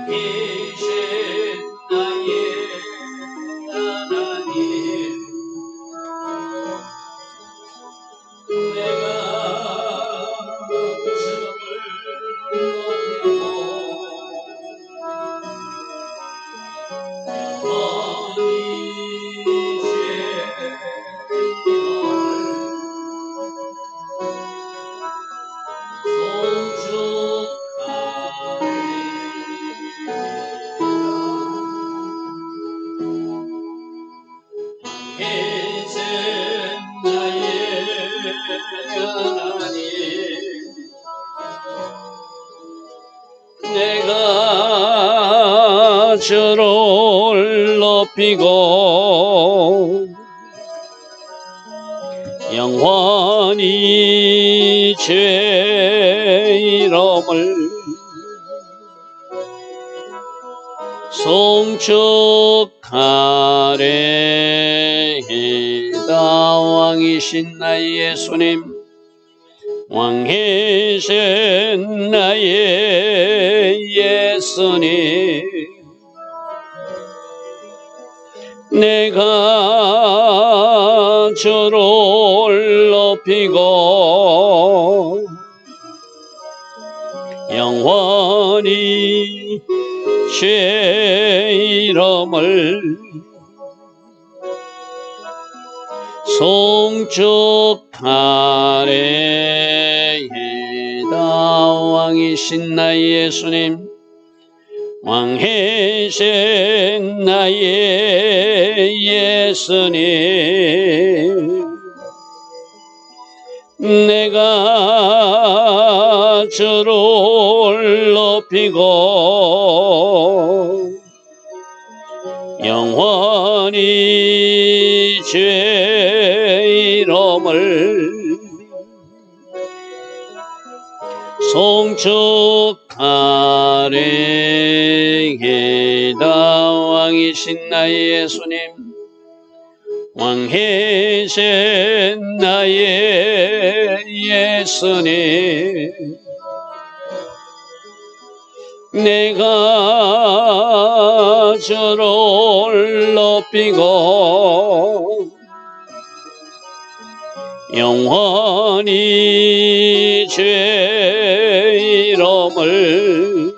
왕이신 나의 하나님, 내가 주를 높이고 영원히 내가 주를 높이고 영원히 주의 이름을 송축하리이다. 왕이신 나의 예수님, 왕이신 나의 예수님, 내가 주를 높이고 영원히 주의 이름을 송축하리이다. 왕이신 나의 예수님, 왕이신 나의 예수님, 내가 주를 높이고 영원히 주의 이름을 송축하리이다. 왕이신 나의 예수님, 왕이신 나의 예수님, 내가 주를 높이고 영원히 주의 이름을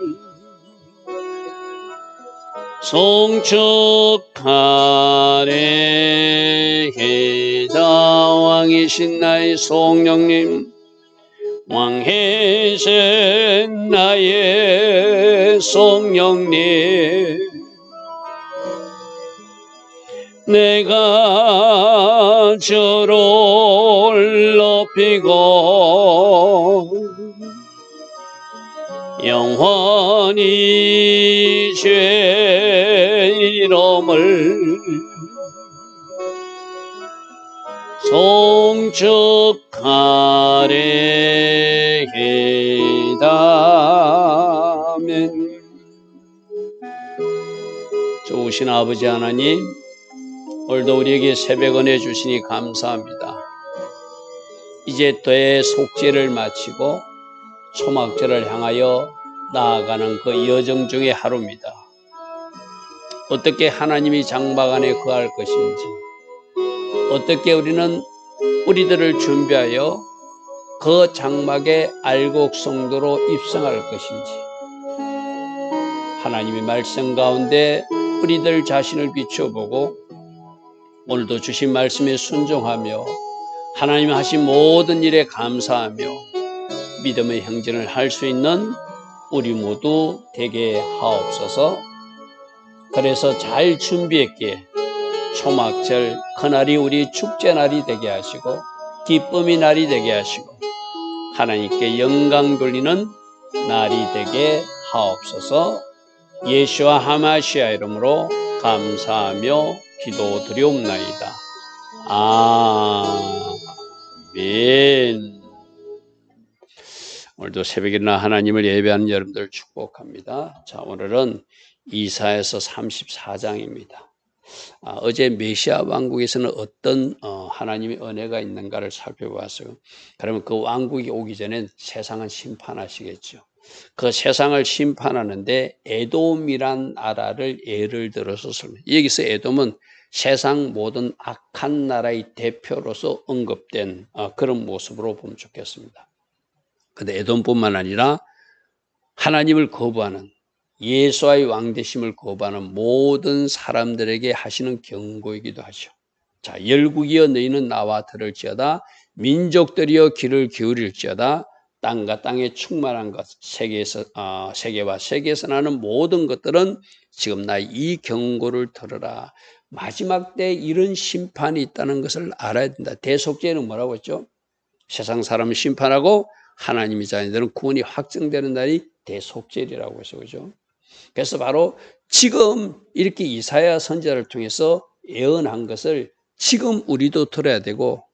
송축하리이다. 왕이신 나의 성령님, 왕이신 나의 성령님, 내가 주를 높이고 영원히 주의 이름을 송축하리이다. 아멘. 좋으신 아버지 하나님, 오늘도 우리에게 새벽 은혜 주시니 감사합니다. 이제 대속죄를 마치고 초막절을 향하여 나아가는 그 여정 중의 하루입니다. 어떻게 하나님이 장막 안에 거할 것인지, 어떻게 우리는 우리들을 준비하여 그 장막의 알곡 성도로 입성할 것인지, 하나님의 말씀 가운데 우리들 자신을 비춰보고 오늘도 주신 말씀에 순종하며 하나님 하신 모든 일에 감사하며 믿음의 행진을 할 수 있는 우리 모두 되게 하옵소서. 그래서 잘 준비했기에 초막절 그날이 우리 축제날이 되게 하시고 기쁨의 날이 되게 하시고 하나님께 영광 돌리는 날이 되게 하옵소서. 예수와 하마시아 이름으로 감사하며 기도드리옵나이다. 아멘. 오늘도 새벽이나 하나님을 예배하는 여러분들 축복합니다. 자, 오늘은 이사야서 34장입니다. 어제 메시아 왕국에서는 어떤 하나님의 은혜가 있는가를 살펴보았어요. 그러면 그 왕국이 오기 전에 세상은 심판하시겠죠. 그 세상을 심판하는데 에돔이란 나라를 예를 들어서 설명. 여기서 에돔은 세상 모든 악한 나라의 대표로서 언급된 그런 모습으로 보면 좋겠습니다. 근데 에돔뿐만 아니라 하나님을 거부하는, 예수와의 왕되심을 거부하는 모든 사람들에게 하시는 경고이기도 하죠. 자, 열국이여 너희는 나와 들을지어다. 민족들이여 귀를 기울일지어다. 땅과 땅에 충만한 것, 세계와 세계에서 나는 모든 것들은 지금 나의 이 경고를 들으라. 마지막 때 이런 심판이 있다는 것을 알아야 된다. 대속죄는 뭐라고 했죠? 세상 사람을 심판하고 하나님의 자녀들은 구원이 확정되는 날이 대속죄라고 해서 그죠? 그래서 바로 지금 이렇게 이사야 선지자를 통해서 예언한 것을 지금 우리도 들어야 되고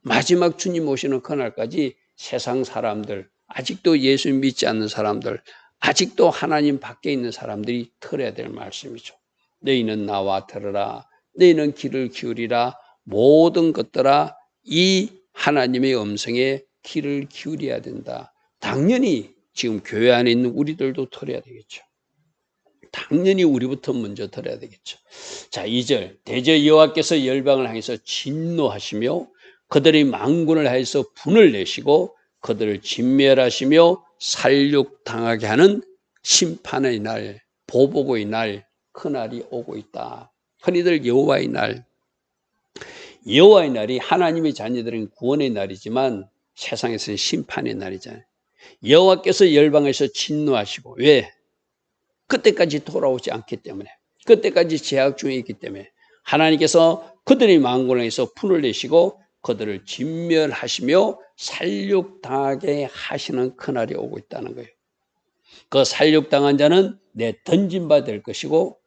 마지막 주님 오시는 그날까지 세상 사람들, 아직도 예수 믿지 않는 사람들, 아직도 하나님 밖에 있는 사람들이 들어야 될 말씀이죠. 너희는 나와 들으라. 너희는 귀를 기울이라. 모든 것들아 이 하나님의 음성에 귀를 기울여야 된다. 당연히 지금 교회 안에 있는 우리들도 들어야 되겠죠. 당연히 우리부터 먼저 들어야 되겠죠. 자, 2절. 대저 여호와께서 열방을 향해서 진노하시며 그들의 만군을 하여서 분을 내시고 그들을 진멸하시며 살육당하게 하는 심판의 날, 보복의 날, 그날이 오고 있다. 흔히들 여호와의 날, 여호와의 날이 하나님의 자녀들은 구원의 날이지만 세상에서는 심판의 날이잖아요. 여호와께서 열방에서 진노하시고, 왜? 그때까지 돌아오지 않기 때문에, 그때까지 제약 중에 있기 때문에 하나님께서 그들의 만군을 해서 분을 내시고 그들을 진멸하시며 살육당하게 하시는 그날이 오고 있다는 거예요. 그 살육당한 자는 내 던진 바 될 것이고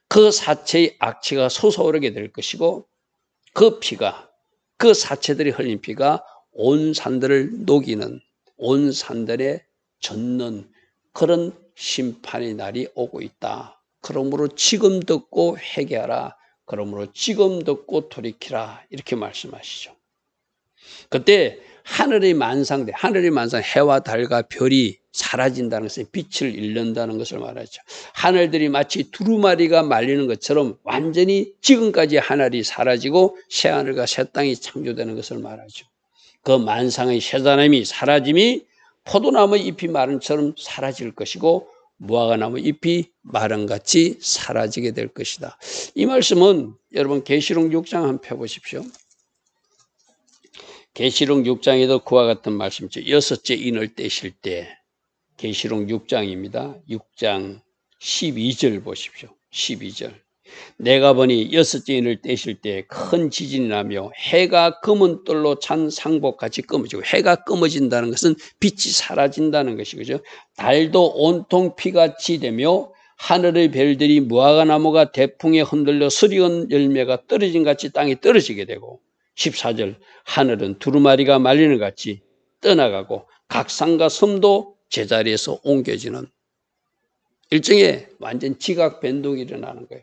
그 사체의 악취가 솟아오르게 될 것이고 그 피가, 그 사체들이 흘린 피가 온 산들을 녹이는, 온 산들에 젖는 그런 심판의 날이 오고 있다. 그러므로 지금 듣고 회개하라. 그러므로 지금 듣고 돌이키라. 이렇게 말씀하시죠. 그때 하늘의 만상, 해와 달과 별이 사라진다는 것은 빛을 잃는다는 것을 말하죠. 하늘들이 마치 두루마리가 말리는 것처럼 완전히 지금까지 하늘이 사라지고 새하늘과 새 땅이 창조되는 것을 말하죠. 그 만상의 새사람이 사라짐이 포도나무 잎이 마른 처럼 사라질 것이고 무화과나무 잎이 마른 같이 사라지게 될 것이다. 이 말씀은 여러분 계시록 6장 한번 펴보십시오. 계시록 6장에도 그와 같은 말씀이죠. 여섯째 인을 떼실 때, 계시록 6장입니다. 6장 12절 보십시오. 12절. 내가 보니 여섯째 인을 떼실 때 큰 지진이 나며 해가 검은 뜰로 찬 상복같이 검어지고, 해가 검어진다는 것은 빛이 사라진다는 것이죠. 달도 온통 피같이 되며 하늘의 별들이 무화과나무가 대풍에 흔들려 서리온 열매가 떨어진 같이 땅에 떨어지게 되고, 14절. 하늘은 두루마리가 말리는 같이 떠나가고 각 산과 섬도 제자리에서 옮겨지는, 일종의 완전 지각 변동이 일어나는 거예요.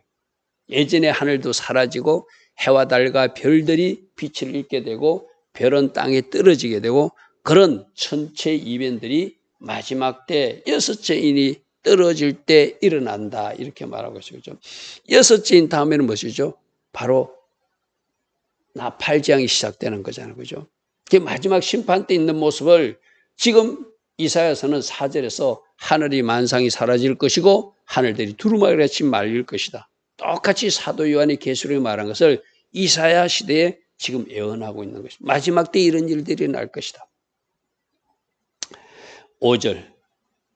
예전에 하늘도 사라지고 해와 달과 별들이 빛을 잃게 되고 별은 땅에 떨어지게 되고, 그런 천체 이변들이 마지막 때 여섯째 인이 떨어질 때 일어난다. 이렇게 말하고 있어요. 그렇죠? 여섯째 인 다음에는 무엇이죠? 바로 나팔지향이 시작되는 거잖아요. 그죠? 그 마지막 심판 때 있는 모습을 지금 이사야서는 4절에서 하늘이 만상이 사라질 것이고 하늘들이 두루마리같이 말릴 것이다. 똑같이 사도 요한이 계시록에 말한 것을 이사야 시대에 지금 예언하고 있는 것입니다. 마지막 때 이런 일들이 날 것이다. 5절.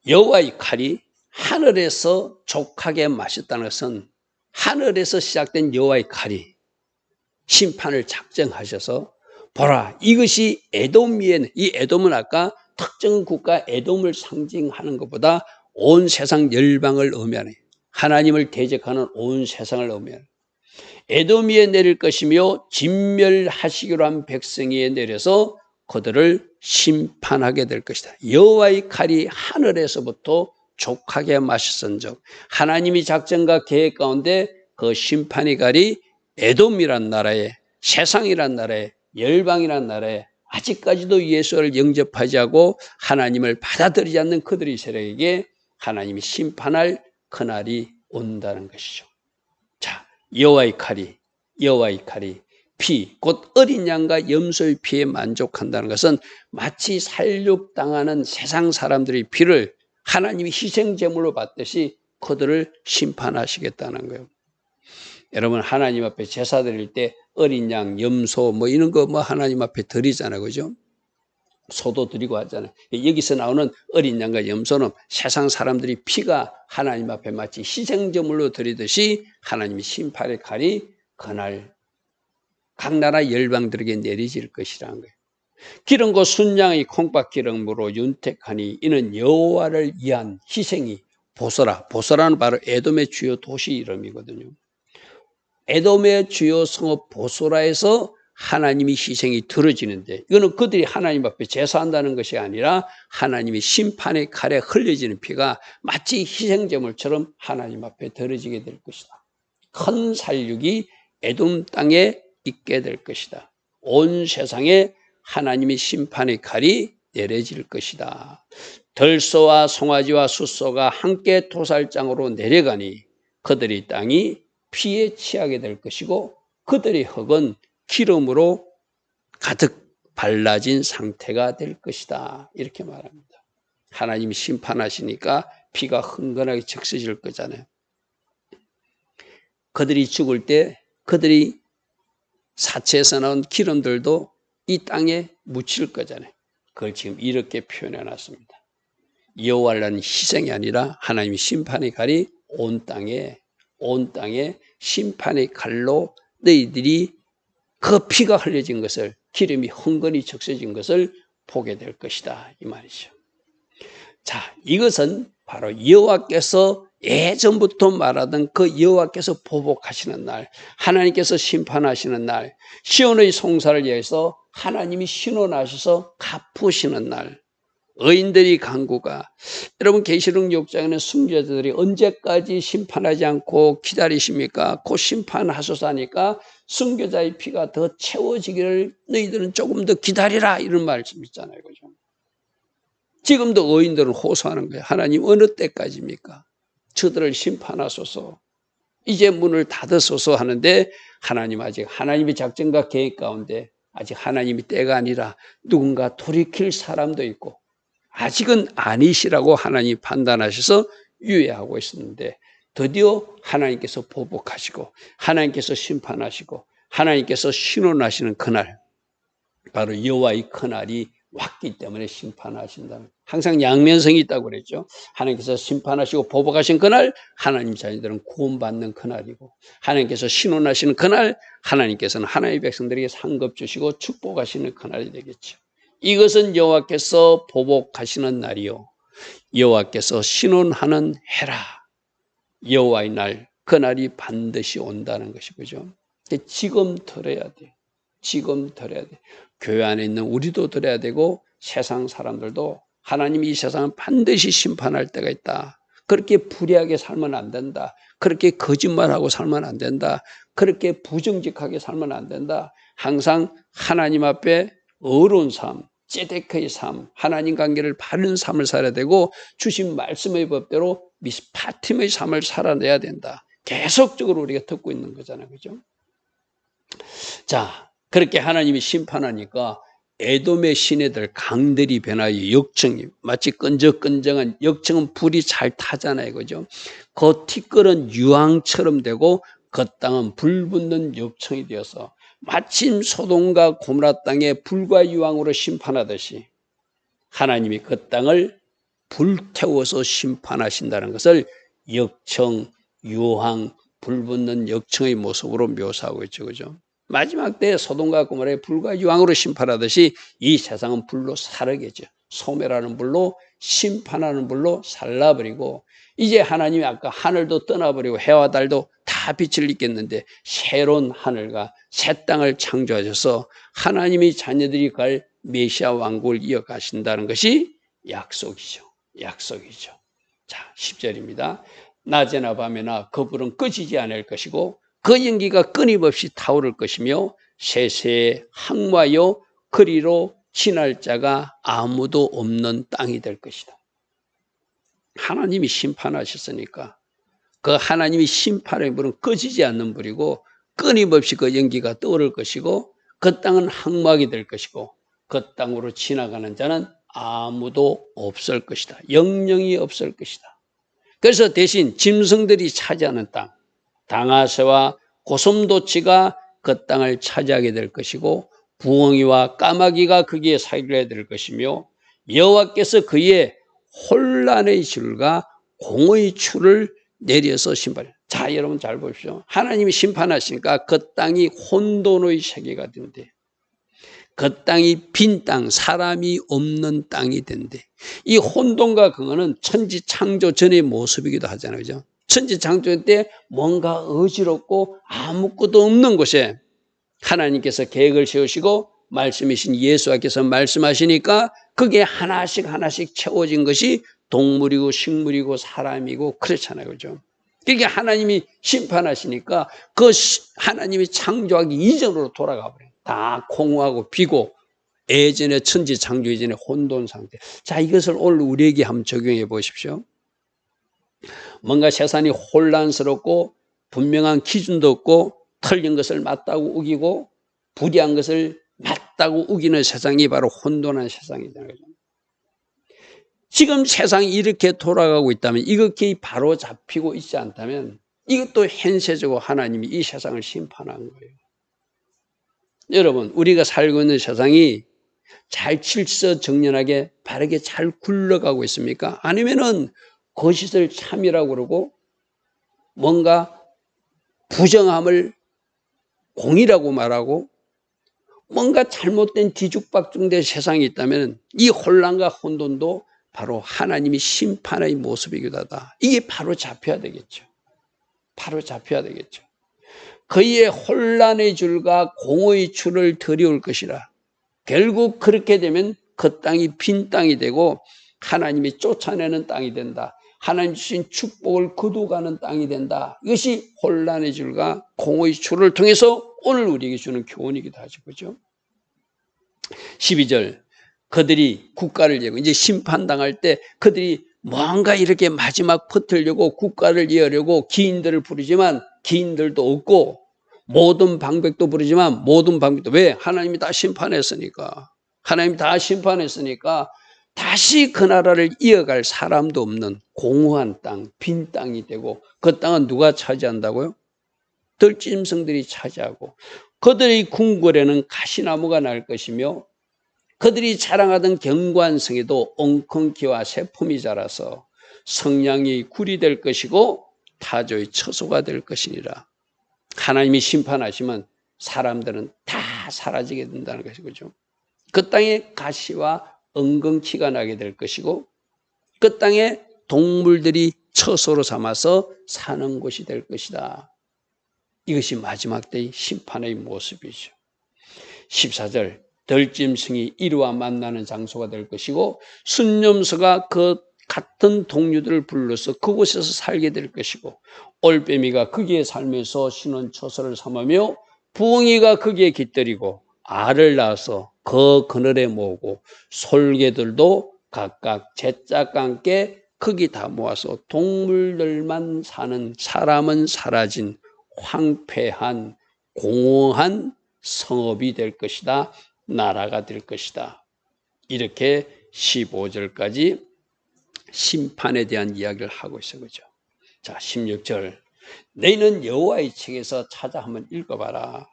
여호와의 칼이 하늘에서 족하게 마셨다는 것은 하늘에서 시작된 여호와의 칼이 심판을 작정하셔서, 보라, 이것이 에돔이에, 이 에돔은 아까 특정 국가 에돔을 상징하는 것보다 온 세상 열방을 의미하는, 하나님을 대적하는 온 세상을 의미하는 에돔 위에 내릴 것이며 진멸하시기로 한 백성 위에 내려서 그들을 심판하게 될 것이다. 여호와의 칼이 하늘에서부터 족하게 마셨은즉, 하나님이 작정과 계획 가운데 그 심판의 칼이 에돔이란 나라에, 세상이란 나라에, 열방이란 나라에 아직까지도 예수를 영접하지 않고 하나님을 받아들이지 않는 그들의 세력에게 하나님이 심판할 그날이 온다는 것이죠. 자, 여호와의 칼이 피, 곧 어린 양과 염소의 피에 만족한다는 것은 마치 살육당하는 세상 사람들의 피를 하나님이 희생제물로 받듯이 그들을 심판하시겠다는 거예요. 여러분, 하나님 앞에 제사 드릴 때 어린 양, 염소 뭐 이런 거 뭐 하나님 앞에 드리잖아요. 그죠? 소도 드리고 하잖아요. 여기서 나오는 어린 양과 염소는 세상 사람들이 피가 하나님 앞에 마치 희생제물로 드리듯이 하나님의 심판의 칼이 그날 각 나라 열방들에게 내리질 것이라는 거예요. 기름과 순양의 콩팥 기름으로 윤택하니 이는 여호와를 위한 희생이 보소라는 바로 에돔의 주요 도시 이름이거든요. 에돔의 주요 성읍 보소라에서 하나님의 희생이 들어지는데 이거는 그들이 하나님 앞에 제사한다는 것이 아니라 하나님의 심판의 칼에 흘려지는 피가 마치 희생제물처럼 하나님 앞에 들어지게 될 것이다. 큰 살육이 에돔 땅에 있게 될 것이다. 온 세상에 하나님의 심판의 칼이 내려질 것이다. 들소와 송아지와 숫소가 함께 도살장으로 내려가니 그들의 땅이 피에 취하게 될 것이고 그들의 흙은 기름으로 가득 발라진 상태가 될 것이다. 이렇게 말합니다. 하나님이 심판하시니까 피가 흥건하게 적셔질 거잖아요. 그들이 죽을 때 그들이 사체에서 나온 기름들도 이 땅에 묻힐 거잖아요. 그걸 지금 이렇게 표현해 놨습니다. 여호와라는 희생이 아니라 하나님의 심판의 칼이 온 땅에 심판의 칼로 너희들이 그 피가 흘려진 것을 기름이 흥건히 적셔진 것을 보게 될 것이다. 이 말이죠. 자, 이것은 바로 여호와께서 예전부터 말하던 그 여호와께서 보복하시는 날, 하나님께서 심판하시는 날, 시온의 송사를 위해서 하나님이 신원하셔서 갚으시는 날, 의인들이 간구가 여러분 계시록 6장에는 순교자들이 언제까지 심판하지 않고 기다리십니까? 곧 심판하소서 하니까 순교자의 피가 더 채워지기를 너희들은 조금 더 기다리라 이런 말씀 있잖아요. 그죠? 지금도 의인들은 호소하는 거예요. 하나님 어느 때까지입니까? 저들을 심판하소서. 이제 문을 닫으소서 하는데 하나님 아직 하나님의 작전과 계획 가운데 아직 하나님의 때가 아니라 누군가 돌이킬 사람도 있고 아직은 아니시라고 하나님이 판단하셔서 유예하고 있었는데 드디어 하나님께서 보복하시고 하나님께서 심판하시고 하나님께서 신원하시는 그날 바로 여호와의 그날이 왔기 때문에 심판하신다는 항상 양면성이 있다고 그랬죠. 하나님께서 심판하시고 보복하신 그날 하나님 자녀들은 구원받는 그날이고 하나님께서 신원하시는 그날 하나님께서는 하나님의 백성들에게 상급 주시고 축복하시는 그날이 되겠죠. 이것은 여호와께서 보복하시는 날이요 여호와께서 신원하는 해라. 여호와의 날 그날이 반드시 온다는 것이 그죠. 지금 들어야 돼. 지금 들어야 돼. 교회 안에 있는 우리도 들어야 되고 세상 사람들도 하나님이 이 세상은 반드시 심판할 때가 있다. 그렇게 불의하게 살면 안 된다. 그렇게 거짓말하고 살면 안 된다. 그렇게 부정직하게 살면 안 된다. 항상 하나님 앞에 어려운 삶, ጼ데크의 삶, 하나님 관계를 바른 삶을 살아야 되고 주신 말씀의 법대로 미스파팀의 삶을 살아내야 된다. 계속적으로 우리가 듣고 있는 거잖아요. 그죠? 자, 그렇게 하나님이 심판하니까 에돔의 시내들 강들이 변하여 역청이 마치 끈적끈적한 역청은 불이 잘 타잖아요. 그죠? 그 티끌은 유황처럼 되고 그 땅은 불 붙는 역청이 되어서 마침 소돔과 고모라 땅에 불과 유황으로 심판하듯이 하나님이 그 땅을 불태워서 심판하신다는 것을 역청, 유황, 불 붙는 역청의 모습으로 묘사하고 있죠. 그죠? 마지막 때 소돔과 고모라의 불과 유황으로 심판하듯이 이 세상은 불로 사르게죠. 소멸하는 불로 심판하는 불로 살라버리고 이제 하나님이 아까 하늘도 떠나버리고 해와 달도 다 빛을 잃겠는데 새로운 하늘과 새 땅을 창조하셔서 하나님의 자녀들이 갈 메시아 왕국을 이어가신다는 것이 약속이죠. 약속이죠. 자, 10절입니다. 낮에나 밤에나 그 불은 꺼지지 않을 것이고 그 연기가 끊임없이 타오를 것이며 세세에 항마여 그리로 지날 자가 아무도 없는 땅이 될 것이다. 하나님이 심판하셨으니까 그 하나님이 심판의 불은 꺼지지 않는 불이고 끊임없이 그 연기가 떠오를 것이고 그 땅은 황무하게 될 것이고 그 땅으로 지나가는 자는 아무도 없을 것이다. 영영이 없을 것이다. 그래서 대신 짐승들이 차지하는 땅, 당아새와 고슴도치가 그 땅을 차지하게 될 것이고 부엉이와 까마귀가 거기에 살게 될 것이며 여호와께서 그의 혼란의 줄과 공의 추를 내려서 심판해. 자, 여러분 잘 보십시오. 하나님이 심판하시니까 그 땅이 혼돈의 세계가 된대. 그 땅이 빈 땅, 사람이 없는 땅이 된대. 이 혼돈과 그거는 천지 창조 전의 모습이기도 하잖아요. 그죠? 천지 창조 때 뭔가 어지럽고 아무것도 없는 곳에 하나님께서 계획을 세우시고 말씀이신 예수께서 말씀하시니까 그게 하나씩 하나씩 채워진 것이 동물이고 식물이고 사람이고 그렇잖아요. 그죠? 그게 하나님이 심판하시니까 그 하나님이 창조하기 이전으로 돌아가 버려요. 다 공허하고 비고 예전에 천지 창조 이전에 혼돈 상태. 자, 이것을 오늘 우리에게 한번 적용해 보십시오. 뭔가 세상이 혼란스럽고 분명한 기준도 없고 틀린 것을 맞다고 우기고 불의한 것을 맞다고 우기는 세상이 바로 혼돈한 세상이잖아요. 지금 세상이 이렇게 돌아가고 있다면 이것이 바로 잡히고 있지 않다면 이것도 현세적으로 하나님이 이 세상을 심판한 거예요. 여러분, 우리가 살고 있는 세상이 잘 질서정연하게 바르게 잘 굴러가고 있습니까? 아니면은 거짓을 참이라고 그러고 뭔가 부정함을 공이라고 말하고 뭔가 잘못된 뒤죽박죽된 세상이 있다면 이 혼란과 혼돈도 바로 하나님이 심판의 모습이기도 하다. 이게 바로 잡혀야 되겠죠. 바로 잡혀야 되겠죠. 그의 혼란의 줄과 공의 추를 들이올 것이라. 결국 그렇게 되면 그 땅이 빈 땅이 되고 하나님이 쫓아내는 땅이 된다. 하나님 주신 축복을 거두가는 땅이 된다. 이것이 혼란의 줄과 공의 추를 통해서 오늘 우리에게 주는 교훈이기도 하죠. 그죠? 12절. 그들이 국가를 예고 이제 심판당할 때 그들이 뭔가 이렇게 마지막 퍼뜨리려고 국가를 이으려고 기인들을 부르지만 기인들도 없고 모든 방백도 부르지만 모든 방백도 왜? 하나님이 다 심판했으니까. 하나님이 다 심판했으니까 다시 그 나라를 이어갈 사람도 없는 공허한 땅, 빈 땅이 되고 그 땅은 누가 차지한다고요? 들짐승들이 차지하고 그들의 궁궐에는 가시나무가 날 것이며 그들이 자랑하던 경관성에도 엉겅퀴와 새품이 자라서 성량이 굴이 될 것이고 타조의 처소가 될 것이니라. 하나님이 심판하시면 사람들은 다 사라지게 된다는 것이죠. 그 땅에 가시와 엉겅퀴가 나게 될 것이고 그 땅에 동물들이 처소로 삼아서 사는 곳이 될 것이다. 이것이 마지막 때의 심판의 모습이죠. 14절. 들짐승이 이리와 만나는 장소가 될 것이고 순념소가 그 같은 동류들을 불러서 그곳에서 살게 될 것이고 올빼미가 거기에 살면서 쉬는 처소를 삼으며 부엉이가 거기에 깃들이고 알을 낳아서 그 그늘에 모으고 솔개들도 각각 제짝과 함께 거기 다 모아서 동물들만 사는 사람은 사라진 황폐한 공허한 성읍이 될 것이다. 나라가 될 것이다. 이렇게 15절까지 심판에 대한 이야기를 하고 있어요. 그죠? 자, 16절. 너희는 여호와의 책에서 찾아 한번 읽어봐라.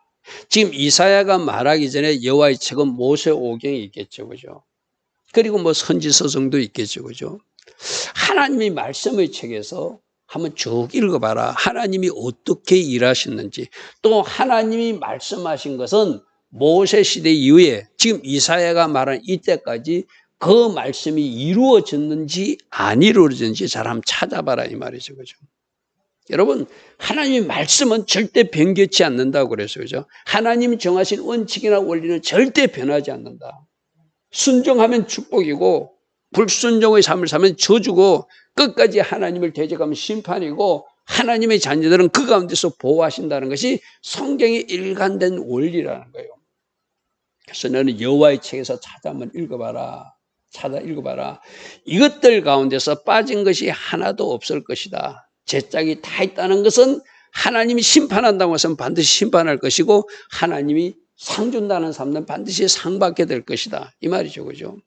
지금 이사야가 말하기 전에 여호와의 책은 모세오경이 있겠죠. 그죠? 그리고 뭐 선지서성도 있겠죠. 그죠? 하나님이 말씀의 책에서 한번 쭉 읽어봐라. 하나님이 어떻게 일하셨는지 또 하나님이 말씀하신 것은 모세 시대 이후에 지금 이사야가 말한 이때까지 그 말씀이 이루어졌는지 안 이루어졌는지 잘 한번 찾아봐라 이 말이죠. 그죠? 여러분, 하나님의 말씀은 절대 변개치 않는다고 그랬어요. 그죠? 하나님이 정하신 원칙이나 원리는 절대 변하지 않는다. 순종하면 축복이고 불순종의 삶을 살면 저주고 끝까지 하나님을 대적하면 심판이고 하나님의 자녀들은 그 가운데서 보호하신다는 것이 성경의 일관된 원리라는 거예요. 그래서 너는 여호와의 책에서 찾아 한번 읽어봐라. 찾아 읽어봐라. 이것들 가운데서 빠진 것이 하나도 없을 것이다. 제 짝이 다 있다는 것은 하나님이 심판한다고 해서 반드시 심판할 것이고 하나님이 상 준다는 사람들은 반드시 상 받게 될 것이다. 이 말이죠. 그죠?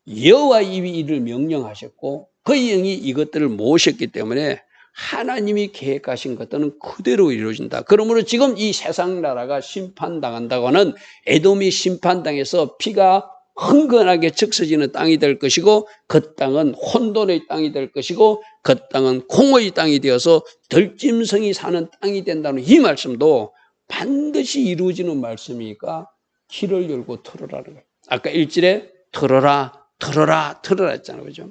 여호와 입이 이를 명령하셨고 그의 영이 이것들을 모으셨기 때문에 하나님이 계획하신 것들은 그대로 이루어진다. 그러므로 지금 이 세상 나라가 심판당한다고 하는 에돔이 심판당해서 피가 흥건하게 적셔지는 땅이 될 것이고 그 땅은 혼돈의 땅이 될 것이고 그 땅은 공의 땅이 되어서 들짐승이 사는 땅이 된다는 이 말씀도 반드시 이루어지는 말씀이니까 귀를 열고 들으라는 거예요. 아까 1절에 들어라 들어라 들어라 했잖아요. 그죠?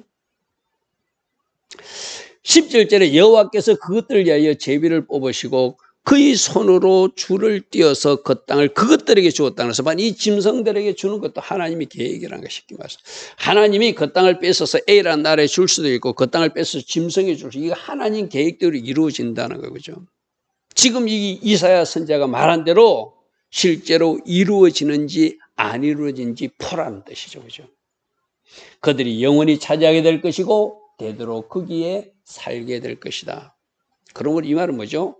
17절에 여호와께서 그것들을 위하여 제비를 뽑으시고 그의 손으로 줄을 띄어서 그 땅을 그것들에게 주었다는 것은 이 짐승들에게 주는 것도 하나님이 계획이라는 것이 쉽게 말해서 하나님이 그 땅을 뺏어서 A라는 나라에 줄 수도 있고 그 땅을 뺏어서 짐승에 줄 수도 있고 이거 하나님 계획대로 이루어진다는 거죠. 지금 이 이사야 선지자가 말한 대로 실제로 이루어지는지 안 이루어지는지 보라는 뜻이죠. 그죠? 그들이 영원히 차지하게 될 것이고 되도록 거기에 살게 될 것이다. 그러므로 이 말은 뭐죠?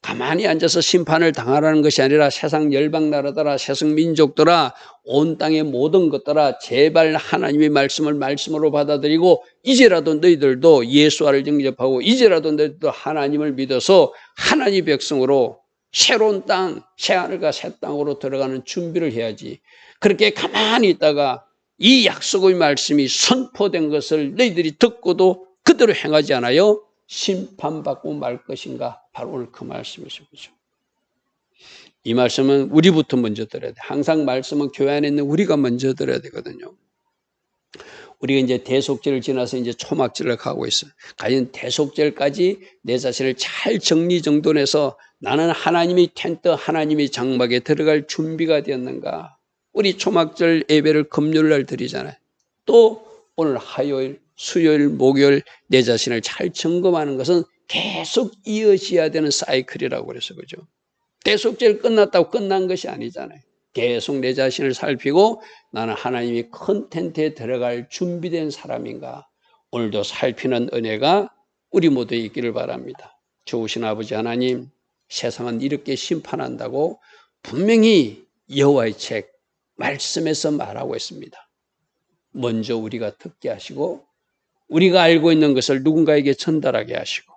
가만히 앉아서 심판을 당하라는 것이 아니라 세상 열방 나라더라 세상 민족들아 온 땅의 모든 것들아 제발 하나님의 말씀을 말씀으로 받아들이고 이제라도 너희들도 예수와를 영접하고 이제라도 너희들도 하나님을 믿어서 하나님의 백성으로 새로운 땅, 새하늘과 새 땅으로 들어가는 준비를 해야지. 그렇게 가만히 있다가 이 약속의 말씀이 선포된 것을 너희들이 듣고도 그대로 행하지 않아요? 심판받고 말 것인가? 바로 오늘 그 말씀이죠. 이 말씀은 우리부터 먼저 들어야 돼. 항상 말씀은 교회 안에 있는 우리가 먼저 들어야 되거든요. 우리가 이제 대속절을 지나서 이제 초막절을 가고 있어요. 과연 대속절까지 내 자신을 잘 정리정돈해서 나는 하나님의 텐트, 하나님의 장막에 들어갈 준비가 되었는가? 우리 초막절 예배를 금요일날 드리잖아요. 또 오늘 화요일, 수요일, 목요일 내 자신을 잘 점검하는 것은 계속 이어져야 되는 사이클이라고 그래서 그죠. 대속절 끝났다고 끝난 것이 아니잖아요. 계속 내 자신을 살피고 나는 하나님이 큰 텐트에 들어갈 준비된 사람인가. 오늘도 살피는 은혜가 우리 모두에 있기를 바랍니다. 좋으신 아버지 하나님, 세상은 이렇게 심판한다고 분명히 여호와의 책 말씀에서 말하고 있습니다. 먼저 우리가 듣게 하시고 우리가 알고 있는 것을 누군가에게 전달하게 하시고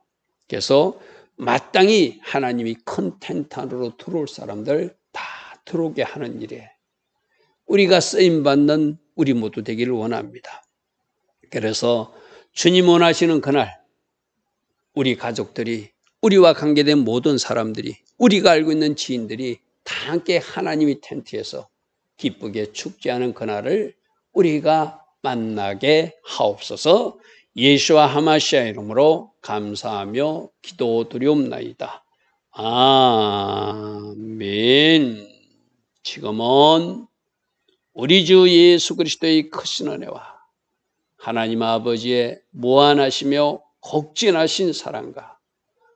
그래서 마땅히 하나님이 큰 텐트 안으로 들어올 사람들 다 들어오게 하는 일에 우리가 쓰임받는 우리 모두 되기를 원합니다. 그래서 주님 원하시는 그날 우리 가족들이 우리와 관계된 모든 사람들이 우리가 알고 있는 지인들이 다 함께 하나님의 텐트에서 기쁘게 축제하는 그날을 우리가 만나게 하옵소서. 예수와 하마시아 이름으로 감사하며 기도드리옵나이다. 아멘. 지금은 우리 주 예수 그리스도의 크신 은혜와 하나님 아버지의 무한하시며 극진하신 사랑과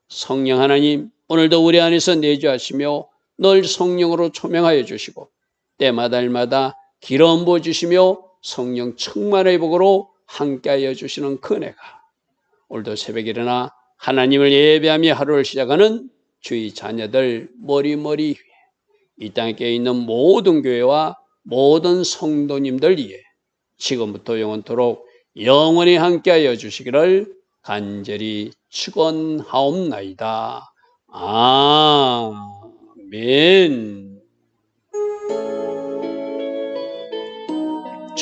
성령 하나님 오늘도 우리 안에서 내주하시며 늘 성령으로 초명하여 주시고 때마다 기름 부어주시며 성령 충만의 복으로 함께하여 주시는 그 은혜가 오늘도 새벽에 일어나 하나님을 예배하며 하루를 시작하는 주의 자녀들 머리머리 위에 이 땅에 있는 모든 교회와 모든 성도님들 위에 지금부터 영원토록 영원히 함께하여 주시기를 간절히 축원하옵나이다. 아멘.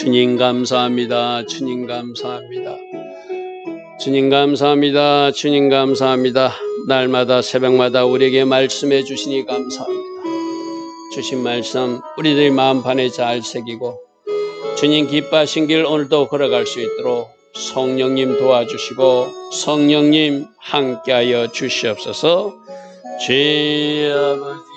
주님 감사합니다. 주님 감사합니다. 주님 감사합니다. 주님 감사합니다. 날마다 새벽마다 우리에게 말씀해 주시니 감사합니다. 주신 말씀 우리들의 마음판에 잘 새기고 주님 기뻐하신 길 오늘도 걸어갈 수 있도록 성령님 도와주시고 성령님 함께하여 주시옵소서. 주의 아버지